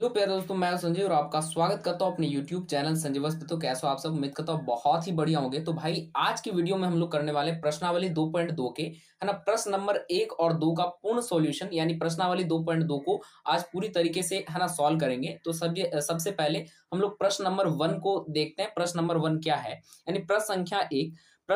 Hello प्यारे दोस्तों, मैं संजय और आपका स्वागत करता हूं अपने YouTube चैनल संजय वस्त पे। तो कैसे हो आप सब? उम्मीद करता हूं बहुत ही बढ़िया होंगे। तो भाई आज की वीडियो में हम लोग करने वाले प्रश्नावली 2.2 के है ना प्रश्न नंबर 1 और 2 का पूर्ण सॉल्यूशन यानी प्रश्नावली 2.2 को आज पूरी तरीके से है ना सॉल्व करेंगे। तो सबसे पहले हम लोग प्रश्न नंबर 1 को देखते हैं। प्रश्न नंबर 1 क्या है यानी प्रश्न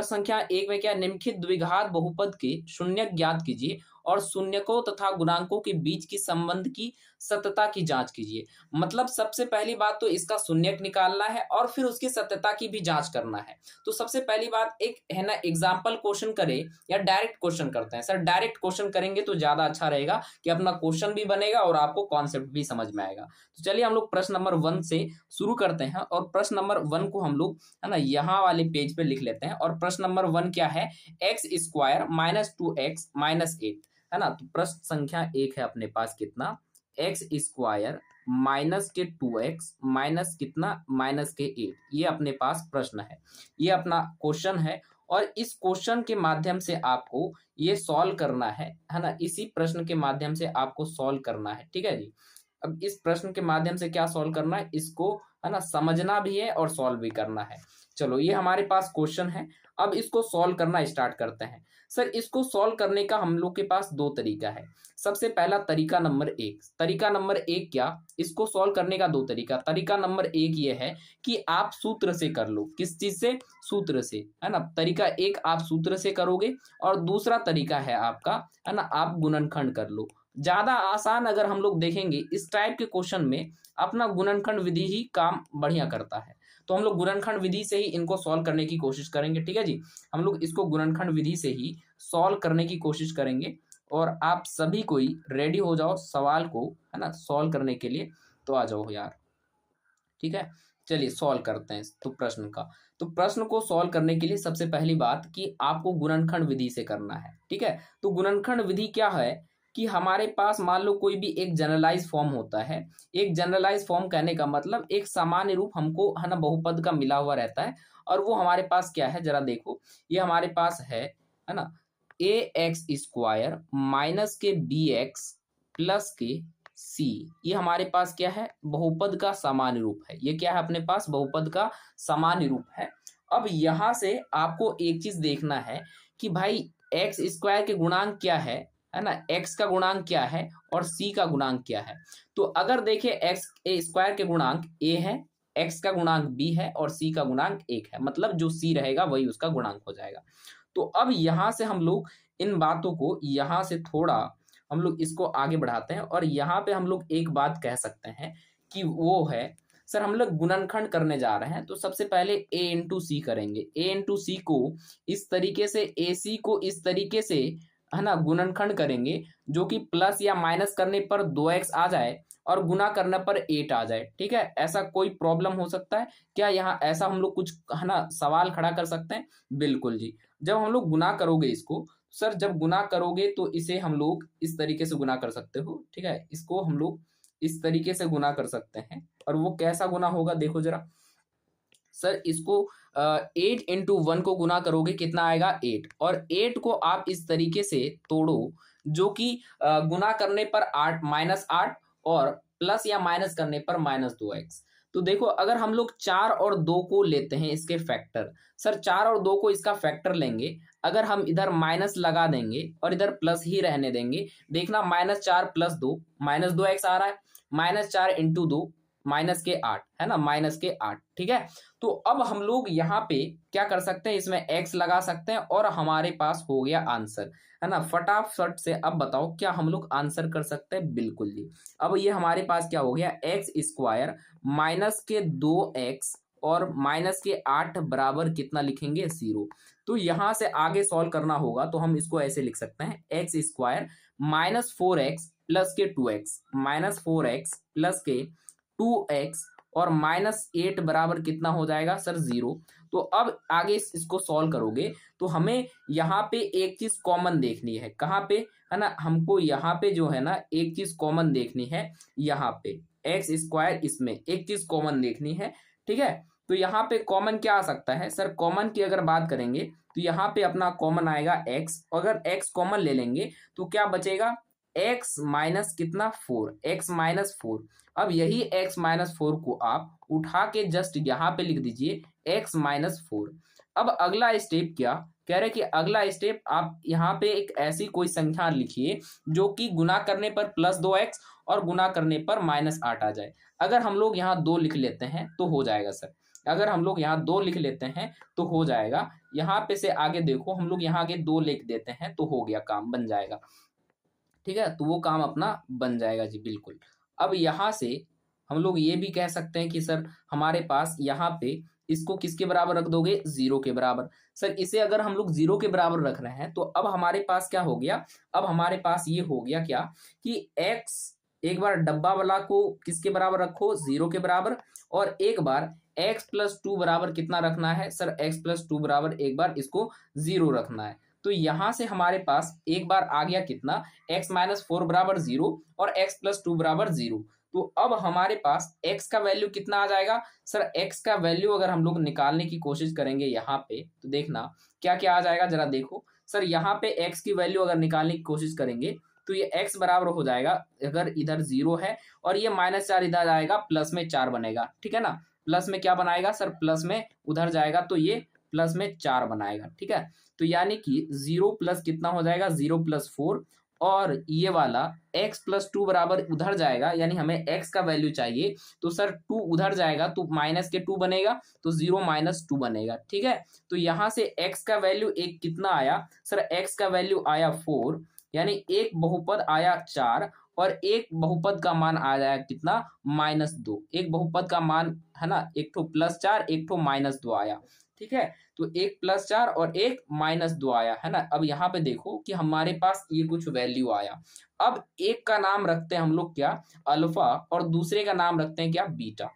संख्या एक में क्या निम्नलिखित द्विघात बहुपद के शून्यक ज्ञात कीजिए और शून्यकों तथा गुणांकों के बीच की संबंध की सत्यता की जांच कीजिए। मतलब सबसे पहली बात तो इसका शून्यक निकालना है और फिर उसकी सत्यता की भी जांच करना है। तो सबसे पहली बात एक है ना एग्जाम्पल क्वेश्चन करें या डायरेक्ट क्वेश्चन करते हैं। सर डायरेक्ट क्वेश्चन करेंगे तो ज्यादा अच्छा रहेगा कि अपना क्वेश्चन भी बनेगा और आपको कॉन्सेप्ट भी समझ में आएगा। तो चलिए हम लोग प्रश्न नंबर 1 से शुरू करते हैं और प्रश्न नंबर 1 को हम लोग है ना यहाँ वाले पेज पे लिख लेते हैं। और प्रश्न नंबर 1 क्या है? X square minus 2x minus 8 है ना। तो प्रश्न संख्या 1 है अपने पास कितना? एक्स स्क्वायर माइनस के 2x माइनस कितना? माइनस के 8। ये अपने पास प्रश्न है, ये अपना क्वेश्चन है। और इस क्वेश्चन के माध्यम से आपको ये सॉल्व करना है ना। इसी प्रश्न के माध्यम से आपको सॉल्व करना है, ठीक है जी। अब इस प्रश्न के माध्यम से क्या सॉल्व करना है, इसको है ना समझना भी है और सॉल्व भी करना है। चलो ये हमारे पास क्वेश्चन है, अब इसको सॉल्व करना स्टार्ट करते हैं। सर इसको सॉल्व करने का हम लोग के पास दो तरीका है। सबसे पहला तरीका नंबर 1, तरीका नंबर 1 क्या? इसको सॉल्व करने का दो तरीका। तरीका नंबर 1 ये है कि आप सूत्र से कर लो। किस चीज से? सूत्र से, है ना। तरीका 1 आप सूत्र से करोगे और दूसरा तरीका है आपका है ना आप गुणनखंड कर लो। ज्यादा आसान अगर हम लोग देखेंगे इस टाइप के क्वेश्चन में अपना गुणनखंड विधि ही काम बढ़िया करता है। तो हम लोग गुणनखंड विधि से ही इनको सॉल्व करने की कोशिश करेंगे, ठीक है जी। हम लोग इसको गुणनखंड विधि से ही सॉल्व करने की कोशिश करेंगे और आप सभी कोई रेडी हो जाओ सवाल को है ना सॉल्व करने के लिए। तो आ जाओ यार, ठीक है। चलिए सॉल्व करते हैं तो प्रश्न का। तो प्रश्न को सॉल्व करने के लिए सबसे पहली बात कि आपको गुणनखंड विधि से करना है, ठीक है। तो गुणनखंड विधि क्या है कि हमारे पास मान लो कोई भी एक जनरलाइज फॉर्म होता है। एक जनरलाइज फॉर्म कहने का मतलब एक सामान्य रूप हमको है ना बहुपद का मिला हुआ रहता है। और वो हमारे पास क्या है जरा देखो, ये हमारे पास है ना ए एक्स स्क्वायर माइनस के बी एक्स प्लस के सी। ये हमारे पास क्या है? बहुपद का सामान्य रूप है। ये क्या है अपने पास? बहुपद का सामान्य रूप है। अब यहां से आपको एक चीज देखना है कि भाई एक्स स्क्वायर के गुणांक क्या है ना। एक्स का गुणांक क्या है और सी का गुणांक क्या है। तो अगर देखें एक्स ए स्क्वायर के गुणांक ए है, एक्स का गुणांक बी है और सी का गुणांक 1 है। मतलब जो सी रहेगा वही उसका गुणांक हो जाएगा। तो अब यहां से हम लोग इन बातों को यहां से थोड़ा हम लोग इसको आगे बढ़ाते हैं और यहाँ पे हम लोग एक बात कह सकते हैं कि वो है सर हम लोग गुणनखंड करने जा रहे हैं। तो सबसे पहले a इंटू सी करेंगे। a इंटू सी को इस तरीके से, ए सी को इस तरीके से है ना गुणनखंड करेंगे जो कि प्लस या माइनस करने पर 2x आ जाए और गुना करने पर 8 आ जाए, ठीक है। ऐसा कोई प्रॉब्लम हो सकता है क्या? यहाँ ऐसा हम लोग कुछ है ना सवाल खड़ा कर सकते हैं? बिल्कुल जी। जब हम लोग गुना करोगे इसको, सर जब गुना करोगे तो इसे हम लोग इस तरीके से गुना कर सकते हो, ठीक है। इसको हम लोग इस तरीके से गुना कर सकते हैं। और वो कैसा गुना होगा देखो जरा। सर इसको 8 इंटू 1 को गुना करोगे कितना आएगा? 8। और 8 को आप इस तरीके से तोड़ो जो कि गुना करने पर 8 -8 और प्लस या माइनस करने पर -2x। तो देखो अगर हम लोग 4 और 2 को लेते हैं इसके फैक्टर, सर 4 और 2 को इसका फैक्टर लेंगे। अगर हम इधर माइनस लगा देंगे और इधर प्लस ही रहने देंगे, देखना -4 प्लस 2 -2x आ रहा है। -4 इंटू 2 -8 है ना, -8, ठीक है। तो अब हम लोग यहाँ पे क्या कर सकते हैं? इसमें x लगा सकते हैं और हमारे पास हो गया आंसर, है ना। फटाफट से अब बताओ क्या हम लोग आंसर कर सकते हैं? बिल्कुल जी। अब ये हमारे पास क्या हो गया? एक्स स्क्वायर माइनस के 2x और -8 बराबर कितना लिखेंगे? 0। तो यहां से आगे सॉल्व करना होगा तो हम इसको ऐसे लिख सकते हैं एक्स स्क्वायर -4x प्लस के 2x -4x प्लस के 2x और -8 बराबर कितना हो जाएगा? सर 0। तो अब आगे इसको सॉल्व करोगे तो हमें यहाँ पे एक चीज कॉमन देखनी है। कहाँ पे? है ना, हमको यहाँ पे जो है ना एक चीज कॉमन देखनी है। यहाँ पे एक्स स्क्वायर इसमें एक चीज कॉमन देखनी है, ठीक है। तो यहाँ पे कॉमन क्या आ सकता है? सर कॉमन की अगर बात करेंगे तो यहाँ पे अपना कॉमन आएगा x। अगर x कॉमन ले लेंगे तो क्या बचेगा? x माइनस कितना 4, x माइनस 4। अब यही x माइनस 4 को आप उठा के जस्ट यहाँ पे लिख दीजिए x माइनस 4। अब अगला स्टेप क्या कह रहे कि अगला स्टेप आप यहाँ पे एक ऐसी कोई संख्या लिखिए जो कि गुना करने पर +2x और गुना करने पर -8 आ जाए। अगर हम लोग यहाँ 2 लिख लेते हैं तो हो जाएगा सर। अगर हम लोग यहाँ 2 लिख लेते हैं तो हो जाएगा। यहाँ पे से आगे देखो, हम लोग यहाँ आगे 2 लिख देते हैं तो हो गया, काम बन जाएगा। ठीक है, तो वो काम अपना बन जाएगा जी, बिल्कुल। अब यहाँ से हम लोग ये भी कह सकते हैं कि सर हमारे पास यहाँ पे इसको किसके बराबर रख दोगे, 0 के बराबर। सर इसे अगर हम लोग 0 के बराबर रख रहे हैं तो अब हमारे पास क्या हो गया, अब हमारे पास ये हो गया क्या कि x, एक बार डब्बा वाला को किसके बराबर रखो, 0 के बराबर, और एक बार x प्लस 2 बराबर कितना रखना है सर, x प्लस 2 बराबर एक बार इसको 0 रखना है। तो यहां से हमारे पास एक बार आ गया कितना, x माइनस 4 बराबर 0 और x प्लस 2 बराबर 0। तो अब हमारे पास x का वैल्यू कितना आ जाएगा सर, x का वैल्यू अगर हम लोग निकालने की कोशिश करेंगे यहाँ पे तो देखना क्या क्या आ जाएगा, जरा देखो सर। यहाँ पे x की वैल्यू अगर निकालने की कोशिश करेंगे तो ये x बराबर हो जाएगा, अगर इधर 0 है और ये -4 इधर आएगा, प्लस में 4 बनेगा। ठीक है ना, प्लस में क्या बनाएगा सर, प्लस में उधर जाएगा तो ये प्लस में 4 बनाएगा। ठीक है, तो यानी कि 0 प्लस कितना हो जाएगा, 0 प्लस 4, और ये वाला x प्लस 2 बराबर उधर जाएगा, यानी हमें x का वैल्यू चाहिए तो सर 2 उधर जाएगा तो माइनस के 2 बनेगा, तो 0 माइनस 2 बनेगा। ठीक है, तो यहाँ से x का वैल्यू एक कितना आया सर, x का वैल्यू आया 4, यानी एक बहुपद आया 4 और एक बहुपद का मान आ जाएगा कितना, -2। एक बहुपद का मान है ना, एक ठो +4 एक ठो -2 आया। ठीक है, तो एक +4 और एक -2 आया है ना। अब यहाँ पे देखो कि हमारे पास ये कुछ वैल्यू आया। अब एक का नाम रखते हैं हम लोग क्या, अल्फा, और दूसरे का नाम रखते हैं क्या, बीटा।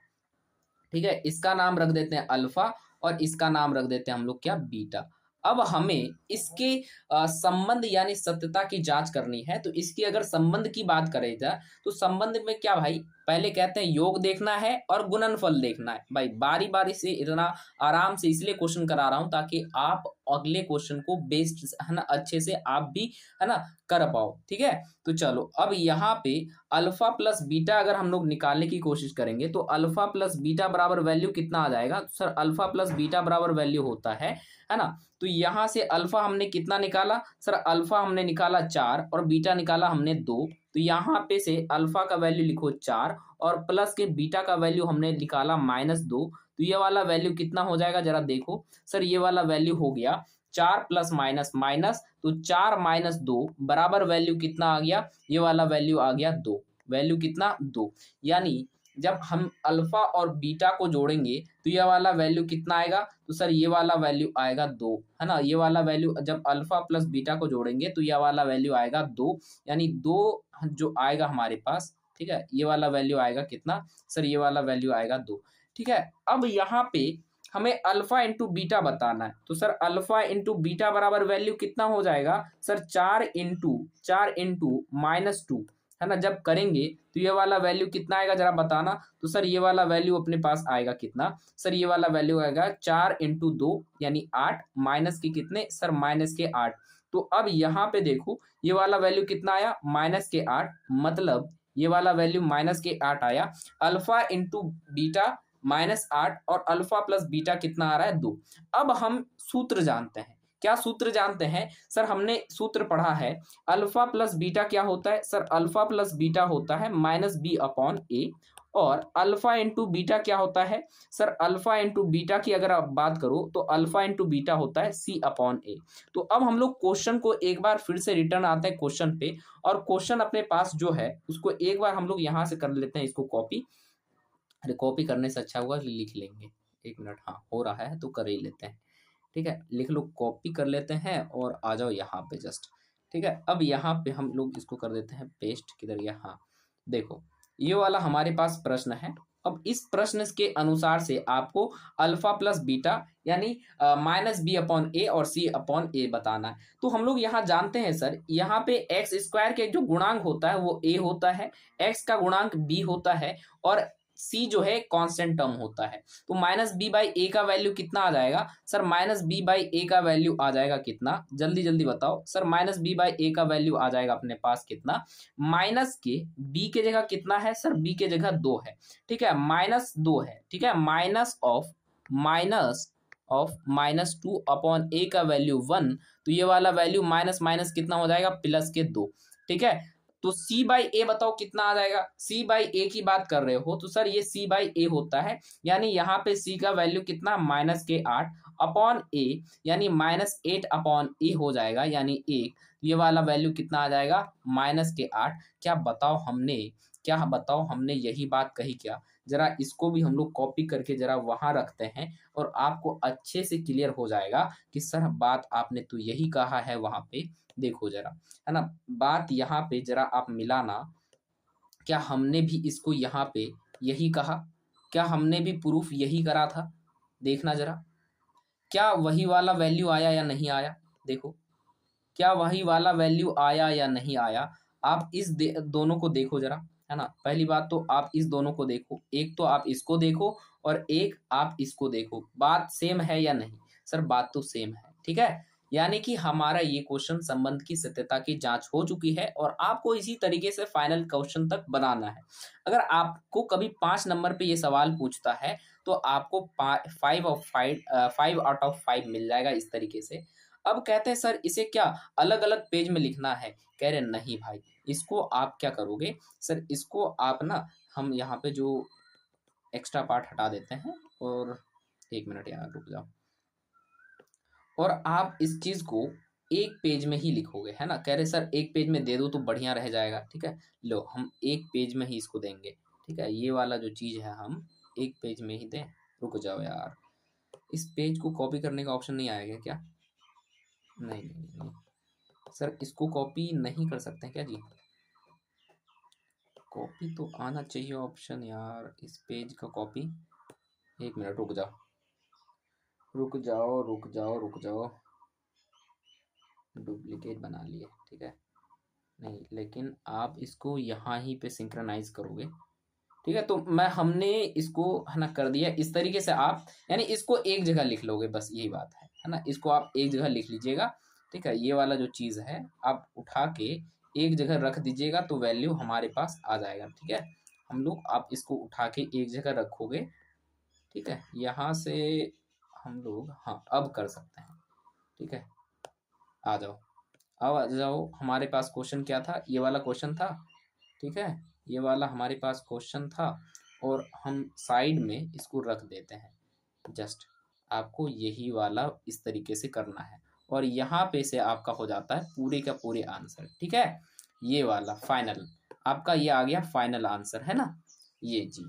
ठीक है, इसका नाम रख देते हैं अल्फा और इसका नाम रख देते हैं हम लोग क्या, बीटा। अब हमें इसके संबंध यानी सत्यता की जांच करनी है। तो इसकी अगर संबंध की बात करें जाए तो संबंध में क्या भाई, पहले कहते हैं योग देखना है और गुणनफल देखना है। भाई बारी बारी से इतना आराम से इसलिए क्वेश्चन करा रहा हूं ताकि आप अगले क्वेश्चन को बेस्ट है ना अच्छे से आप भी है ना कर पाओ। ठीक है, तो चलो अब यहाँ पे अल्फा प्लस बीटा अगर हम लोग निकालने की कोशिश करेंगे तो अल्फा प्लस बीटा बराबर वैल्यू कितना आ जाएगा सर, अल्फा प्लस बीटा बराबर वैल्यू होता है ना। तो यहाँ से अल्फा हमने कितना निकाला सर, अल्फा हमने निकाला 4 और बीटा निकाला हमने 2। तो यहाँ पे से अल्फा का वैल्यू लिखो 4 और प्लस के बीटा का वैल्यू हमने निकाला -2। तो ये वाला वैल्यू कितना हो जाएगा, जरा देखो सर, ये वाला वैल्यू हो गया 4 प्लस माइनस माइनस, तो 4 - 2 बराबर वैल्यू कितना आ गया, ये वाला वैल्यू आ गया 2। वैल्यू कितना, 2। यानी जब हम अल्फा और बीटा को जोड़ेंगे तो ये वाला वैल्यू कितना आएगा, तो सर ये वाला वैल्यू आएगा 2 है ना। ये वाला वैल्यू जब अल्फा प्लस बीटा को जोड़ेंगे तो ये वाला वैल्यू आएगा 2, यानी 2 जो आएगा हमारे पास। ठीक है, ये वाला वैल्यू आएगा कितना सर, ये वाला वैल्यू आएगा 2। ठीक है, अब यहाँ पे हमें अल्फा इंटू बीटा बताना है। तो सर अल्फा इंटू बीटा बराबर वैल्यू कितना हो जाएगा सर, 4 इंटू -2 है ना। जब करेंगे तो ये वाला वैल्यू कितना आएगा जरा बताना। तो सर ये वाला वैल्यू अपने पास आएगा कितना सर, ये वाला वैल्यू आएगा 4 इंटू 2 यानी 8, माइनस के कितने सर, -8। तो अब यहाँ पे देखो ये वाला वैल्यू कितना आया, -8, मतलब ये वाला वैल्यू -8 आया। अल्फा इंटू बीटा -8 और अल्फा प्लस बीटा कितना आ रहा है, 2। अब हम सूत्र जानते हैं, क्या सूत्र जानते हैं सर, हमने सूत्र पढ़ा है अल्फा प्लस बीटा क्या होता है सर, अल्फा प्लस बीटा होता है -b/a, और अल्फा इंटू बीटा क्या होता है सर, अल्फा इंटू बीटा की अगर आप बात करो तो अल्फा इंटू बीटा होता है c/a। तो अब हम लोग क्वेश्चन को एक बार फिर से रिटर्न आते हैं क्वेश्चन पे, और क्वेश्चन अपने पास जो है उसको एक बार हम लोग यहाँ से कर लेते हैं इसको कॉपी। अरे कॉपी करने से अच्छा हुआ लिख लेंगे, 1 मिनट, हाँ हो रहा है तो कर ही लेते हैं। ठीक है, लिख लो, कॉपी कर लेते हैं और आ जाओ यहाँ पे जस्ट। ठीक है, अब यहाँ पे हम लोग इसको कर देते हैं पेस्ट, किधर गया, हाँ देखो ये वाला हमारे पास प्रश्न है। अब इस प्रश्न के अनुसार से आपको अल्फा प्लस बीटा यानी -b/a और c/a बताना है। तो हम लोग यहाँ जानते हैं सर, यहाँ पे x² के जो गुणांक होता है वो a होता है, x का गुणांक b होता है और सी जो है कांस्टेंट टर्म होता है। तो माइनस बी बाई ए का वैल्यू कितना आ जाएगा सर, माइनस बी बाई ए का वैल्यू आ जाएगा कितना, जल्दी जल्दी बताओ सर, माइनस बी बाई ए का वैल्यू आ जाएगा अपने पास कितना, माइनस के बी के जगह कितना है सर, बी के जगह 2 है, ठीक है, माइनस 2 है, ठीक है, माइनस ऑफ -2 अपॉन ए का वैल्यू 1, तो ये वाला वैल्यू माइनस माइनस कितना हो जाएगा, प्लस के 2, ठीक है। तो c बाई ए बताओ कितना आ जाएगा, c बाई ए की बात कर रहे हो तो सर ये c बाई ए होता है, यानी यहाँ पे c का वैल्यू कितना, -8 अपॉन ए, यानी -8 अपॉन ए हो जाएगा, यानी 1, ये वाला वैल्यू कितना आ जाएगा, -8। क्या बताओ हमने यही बात कही क्या, जरा इसको भी हम लोग कॉपी करके जरा वहां रखते हैं और आपको अच्छे से क्लियर हो जाएगा कि सर बात आपने तो यही कहा है वहां पे। देखो जरा, है ना, बात यहाँ पे जरा आप मिलाना, क्या हमने भी इसको यहाँ पे यही कहा, क्या हमने भी प्रूफ यही करा था, देखना जरा, क्या वही वाला वैल्यू आया या नहीं आया, देखो क्या वही वाला वैल्यू आया या नहीं आया। आप इस दोनों को देखो जरा, है ना, पहली बात तो आप इस दोनों को देखो, एक तो आप इसको देखो और एक आप इसको देखो, बात सेम है या नहीं सर, बात तो सेम है, ठीक है। यानी कि हमारा ये क्वेश्चन संबंध की सत्यता की जांच हो चुकी है और आपको इसी तरीके से फाइनल क्वेश्चन तक बनाना है। अगर आपको कभी 5 नंबर पे ये सवाल पूछता है तो आपको 5 आउट ऑफ 5 मिल जाएगा इस तरीके से। अब कहते हैं सर इसे क्या अलग अलग पेज में लिखना है, कह रहे नहीं भाई, इसको आप क्या करोगे सर, इसको आप ना, हम यहाँ पे जो एक्स्ट्रा पार्ट हटा देते हैं और 1 मिनट यार रुक जाओ, और आप इस चीज को एक पेज में ही लिखोगे, है ना, कह रहे सर एक पेज में दे दो तो बढ़िया रह जाएगा, ठीक है, लो हम एक पेज में ही इसको देंगे, ठीक है, ये वाला जो चीज है हम एक पेज में ही दें। रुक जाओ यार, इस पेज को कॉपी करने का ऑप्शन नहीं आएगा क्या, नहीं नहीं नहीं सर, इसको कॉपी नहीं कर सकते हैं क्या जी, कॉपी तो आना चाहिए ऑप्शन यार, इस पेज का कॉपी, 1 मिनट रुक जाओ रुक जाओ रुक जाओ रुक जाओ, डुप्लीकेट बना लिए, ठीक है, नहीं लेकिन आप इसको यहाँ ही पे सिंक्रोनाइज करोगे, ठीक है, तो हमने इसको है ना कर दिया इस तरीके से, आप यानी इसको एक जगह लिख लोगे, बस यही बात है ना, इसको आप एक जगह लिख लीजिएगा, ठीक है, ये वाला जो चीज़ है आप उठा के एक जगह रख दीजिएगा तो वैल्यू हमारे पास आ जाएगा, ठीक है, हम लोग आप इसको उठा के एक जगह रखोगे, ठीक है, यहाँ से हम लोग हाँ अब कर सकते हैं, ठीक है, आ जाओ, अब आ जाओ, हमारे पास क्वेश्चन क्या था, ये वाला क्वेश्चन था, ठीक है, ये वाला हमारे पास क्वेश्चन था और हम साइड में इसको रख देते हैं, जस्ट आपको यही वाला इस तरीके से करना है और यहाँ पे से आपका हो जाता है पूरे का पूरे आंसर, ठीक है, ये वाला फाइनल आपका ये आ गया फाइनल आंसर, है ना, ये जी,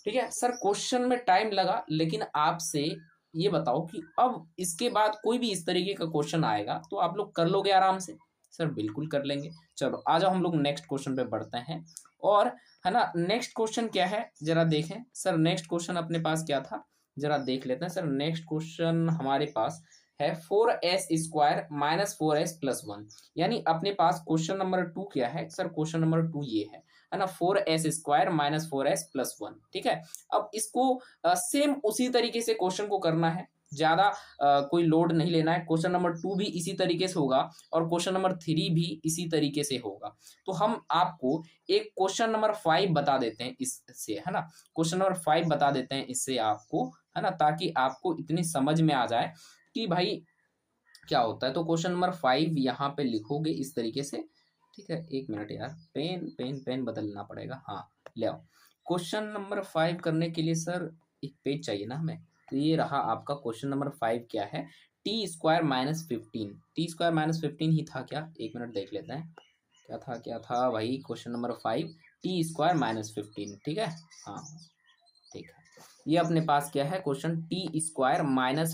ठीक है सर, क्वेश्चन में टाइम लगा, लेकिन आपसे ये बताओ कि अब इसके बाद कोई भी इस तरीके का क्वेश्चन आएगा तो आप लोग कर लोगे आराम से, सर बिल्कुल कर लेंगे। चलो आ जाओ हम लोग नेक्स्ट क्वेश्चन पे बढ़ते हैं, और है ना नेक्स्ट क्वेश्चन क्या है जरा देखें सर, नेक्स्ट क्वेश्चन अपने पास क्या था जरा देख लेते हैं सर, नेक्स्ट क्वेश्चन हमारे पास है 4s² - 4s + 1, यानी अपने पास क्वेश्चन नंबर 2 क्या है सर, क्वेश्चन नंबर 2 ये है ना, 4s² - 4s + 1, ठीक है। अब इसको सेम उसी तरीके से क्वेश्चन को करना है, ज्यादा कोई लोड नहीं लेना है, क्वेश्चन नंबर 2 भी इसी तरीके से होगा और क्वेश्चन नंबर 3 भी इसी तरीके से होगा। तो हम आपको एक क्वेश्चन नंबर 5 बता देते हैं इससे, है ना, क्वेश्चन नंबर 5 बता देते हैं इससे आपको, है ना, ताकि आपको इतनी समझ में आ जाए कि भाई क्या होता है। तो क्वेश्चन नंबर 5 यहाँ पे लिखोगे इस तरीके से, ठीक है, 1 मिनट यार, पेन बदलना पड़ेगा, हाँ ले आओ। क्वेश्चन नंबर 5 करने के लिए सर एक पेज चाहिए ना हमें, तो ये रहा आपका क्वेश्चन नंबर 5 क्या है, t² - 15, t² - 15 ही था क्या, 1 मिनट देख लेते हैं क्या था भाई, क्वेश्चन नंबर 5 t² - 15, ठीक है, हाँ ठीक है, ये अपने पास क्या है क्वेश्चन t² -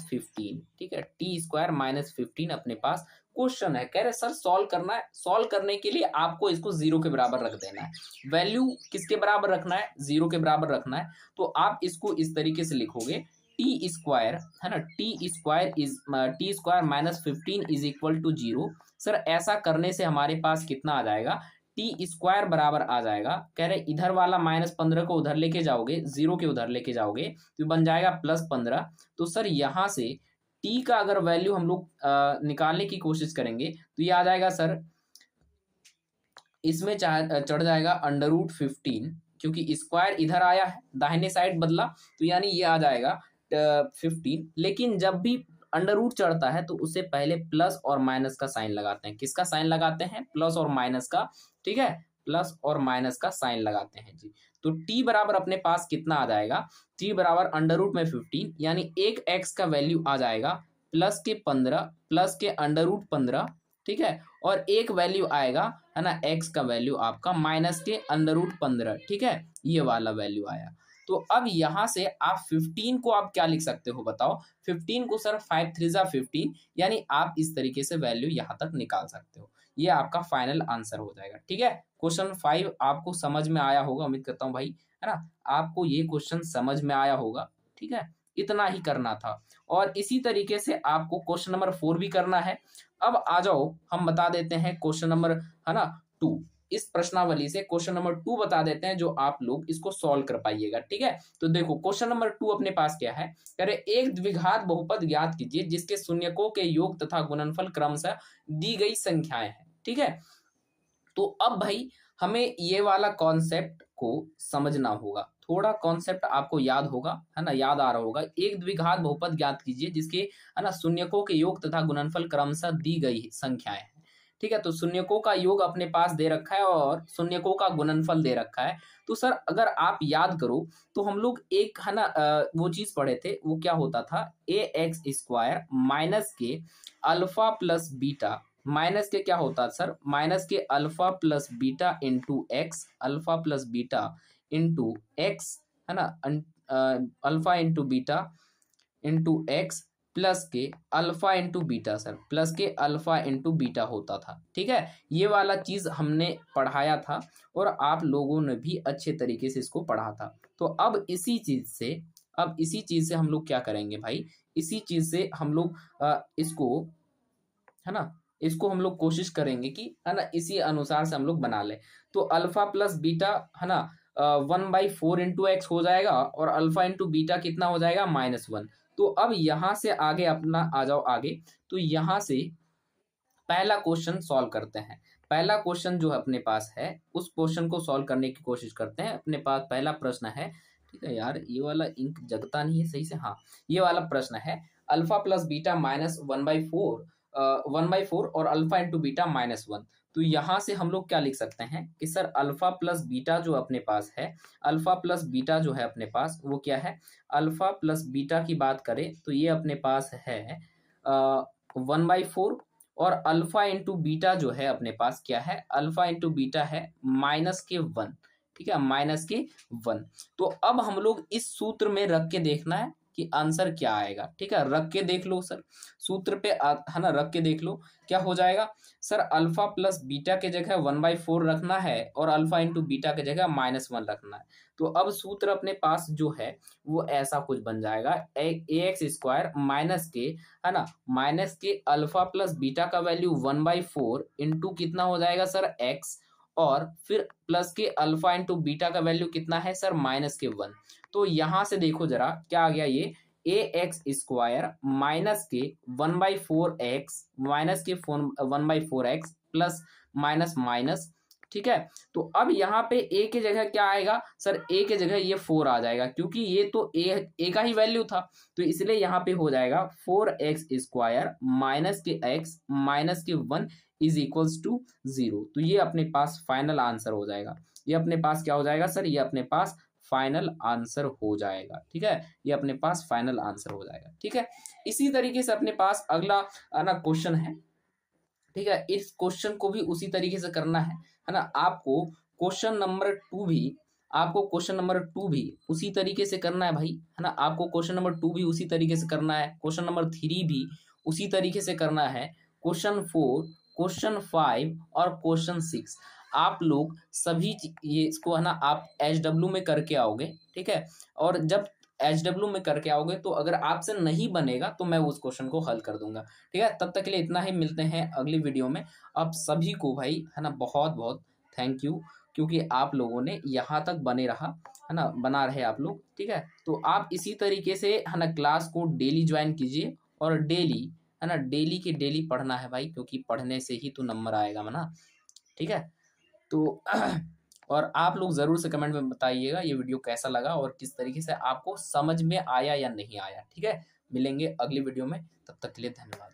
15, ठीक है, t² - 15 अपने पास क्वेश्चन है, कह रहे सर सॉल्व करना है, सॉल्व करने के लिए आपको इसको 0 के बराबर रख देना है, वैल्यू किसके बराबर रखना है, 0 के बराबर रखना है, तो आप इसको इस तरीके से लिखोगे t², है ना, t² - 15 = 0, सर ऐसा करने से हमारे पास कितना आ जाएगा, टी स्क्वायर बराबर आ जाएगा, कह रहे इधर वाला -15 को उधर लेके जाओगे, 0 के उधर लेके जाओगे तो बन जाएगा +15। तो सर यहाँ से टी का अगर वैल्यू हम लोग निकालने की कोशिश करेंगे तो ये आ जाएगा सर, इसमें चढ़ जाएगा √15, क्योंकि स्क्वायर इधर आया है, दाहिने साइड बदला, तो यानी ये आ जाएगा 15। लेकिन जब भी अंडर रूट चढ़ता है तो उससे पहले प्लस और माइनस का साइन लगाते हैं। किसका साइन लगाते हैं? प्लस और माइनस का। ठीक है, प्लस और माइनस का साइन लगाते हैं जी। तो टी बराबर अपने पास कितना आ जाएगा? टी बराबर अंडर रूट में 15, यानी एक एक्स का वैल्यू आ जाएगा प्लस के 15 प्लस के √15। ठीक है, और एक वैल्यू आएगा, है ना, एक्स का वैल्यू आपका माइनस के √15। ठीक है, ये वाला वैल्यू आया। तो अब यहाँ से आप 15 को आप क्या लिख सकते हो बताओ? 15 को सर 5 3 जा 15, यानी आप इस तरीके से वैल्यू यहाँ तक निकाल सकते हो। ये आपका फाइनल आंसर हो जाएगा। ठीक है, क्वेश्चन 5 आपको समझ में आया होगा, उम्मीद करता हूँ भाई, है ना, आपको ये क्वेश्चन समझ में आया होगा। ठीक है, इतना ही करना था। और इसी तरीके से आपको क्वेश्चन नंबर 4 भी करना है। अब आ जाओ, हम बता देते हैं क्वेश्चन नंबर, है ना, 2। इस प्रश्नावली से क्वेश्चन नंबर 2 बता देते हैं, जो आप लोग इसको सॉल्व कर पाइएगा। ठीक है, तो देखो क्वेश्चन नंबर 2 अपने पास क्या है, कह रहे एक द्विघात बहुपद ज्ञात कीजिए जिसके शून्यकों के योग तथा गुणनफल क्रमशः दी गई संख्याएं हैं। ठीक है, तो अब भाई हमें ये वाला कॉन्सेप्ट को समझना होगा, थोड़ा कॉन्सेप्ट आपको याद होगा, है ना, याद आ रहा होगा। एक द्विघात बहुपद ज्ञात कीजिए जिसके, है ना, शून्यकों के योग तथा गुणनफल क्रमशः दी गई संख्याएं हैं। ठीक है, तो शून्यकों का योग अपने पास दे रखा है और शून्यकों का गुणनफल दे रखा है। तो सर अगर आप याद करो तो हम लोग एक, है ना, वो चीज पढ़े थे, वो क्या होता था, ax² minus k alpha plus beta, minus के क्या होता है sir, minus k alpha plus beta into x, alpha plus beta into x, है ना, alpha into beta into x plus k alpha into beta, sir plus k alpha into beta होता था। ठीक है, ये वाला चीज हमने पढ़ाया था और आप लोगों ने भी अच्छे तरीके से इसको पढ़ा था। तो अब इसी चीज से हम लोग क्या करेंगे भाई, इसी चीज से हम लोग इसको, है ना, इसको हम लोग कोशिश करेंगे कि, है ना, इसी अनुसार से हम लोग बना ले। तो अल्फा प्लस बीटा, है ना, 1/4 इंटू एक्स हो जाएगा और अल्फा इंटू बीटा कितना हो जाएगा, -1। तो अब यहां से आगे अपना आ जाओ आगे, तो यहां से पहला क्वेश्चन सॉल्व करते हैं। पहला क्वेश्चन जो अपने पास है उस क्वेश्चन को सॉल्व करने की कोशिश करते हैं। अपने पास पहला प्रश्न है, ठीक है यार, ये वाला इंक जगता नहीं है सही से, हाँ, ये वाला प्रश्न है, अल्फा प्लस बीटा -1/4 और अल्फा इंटू बीटा -1। तो यहाँ से हम लोग क्या लिख सकते हैं कि सर अल्फा प्लस बीटा जो अपने पास है, अल्फा प्लस बीटा जो है अपने पास वो क्या है, अल्फा प्लस बीटा की बात करें तो ये अपने पास है 1/4 और अल्फा इंटू बीटा जो है अपने पास क्या है, अल्फा इंटू बीटा है -1। ठीक है, -1। तो अब हम लोग इस सूत्र में रख के देखना है कि आंसर क्या आएगा। ठीक है, रख के देख लो सर, सूत्र पे है ना, रख के देख लो क्या हो जाएगा। सर अल्फा प्लस बीटा के जगह 1/4 रखना है और अल्फा इंटू बीटा के जगह -1 रखना है। तो अब सूत्र अपने पास जो है वो ऐसा कुछ बन जाएगा, ax² माइनस के, है ना, minus k alpha plus beta का वैल्यू 1/4 इंटू कितना हो जाएगा सर, x, और फिर plus k alpha into beta का वैल्यू कितना है सर, -1। तो यहां से देखो जरा क्या आ गया, ये ax² माइनस के 1/4x माइनस के 1/4x प्लस माइनस माइनस। ठीक है, तो अब यहाँ पे a की जगह क्या आएगा सर, a की जगह ये 4 आ जाएगा, क्योंकि ये तो a का ही वैल्यू था, तो इसलिए यहाँ पे हो जाएगा 4x² माइनस के x माइनस के 1 इज इक्वल्स टू 0। तो ये अपने पास फाइनल आंसर हो जाएगा। ये अपने पास क्या हो जाएगा सर, ये अपने पास फाइनल आंसर हो जाएगा। ठीक है, ये अपने पास फाइनल आंसर हो जाएगा। ठीक है, इसी तरीके से अपने पास अगला ना क्वेश्चन है। ठीक है, इस क्वेश्चन को भी उसी तरीके से करना है ना, आपको क्वेश्चन नंबर 2 भी उसी तरीके से करना है भाई, है ना, आपको क्वेश्चन नंबर 2 भी उसी तरीके से करना है, क्वेश्चन नंबर 3 भी उसी तरीके से करना है, क्वेश्चन 4, क्वेश्चन 5 और क्वेश्चन 6 आप लोग सभी ये इसको, है ना, आप HW में करके आओगे। ठीक है, और जब HW में करके आओगे तो अगर आपसे नहीं बनेगा तो मैं उस क्वेश्चन को हल कर दूंगा। ठीक है, तब तक के लिए इतना ही, मिलते हैं अगली वीडियो में। आप सभी को भाई, है ना, बहुत बहुत थैंक यू, क्योंकि आप लोगों ने यहाँ तक बने रहा, है ना, बना रहे आप लोग, ठीक है। तो आप इसी तरीके से, है ना, क्लास को डेली ज्वाइन कीजिए और डेली, है ना, डेली की डेली पढ़ना है भाई, क्योंकि पढ़ने से ही तो नंबर आएगा ना, ठीक है। तो और आप लोग ज़रूर से कमेंट में बताइएगा ये वीडियो कैसा लगा और किस तरीके से आपको समझ में आया या नहीं आया, ठीक है। मिलेंगे अगली वीडियो में, तब तक के लिए धन्यवाद।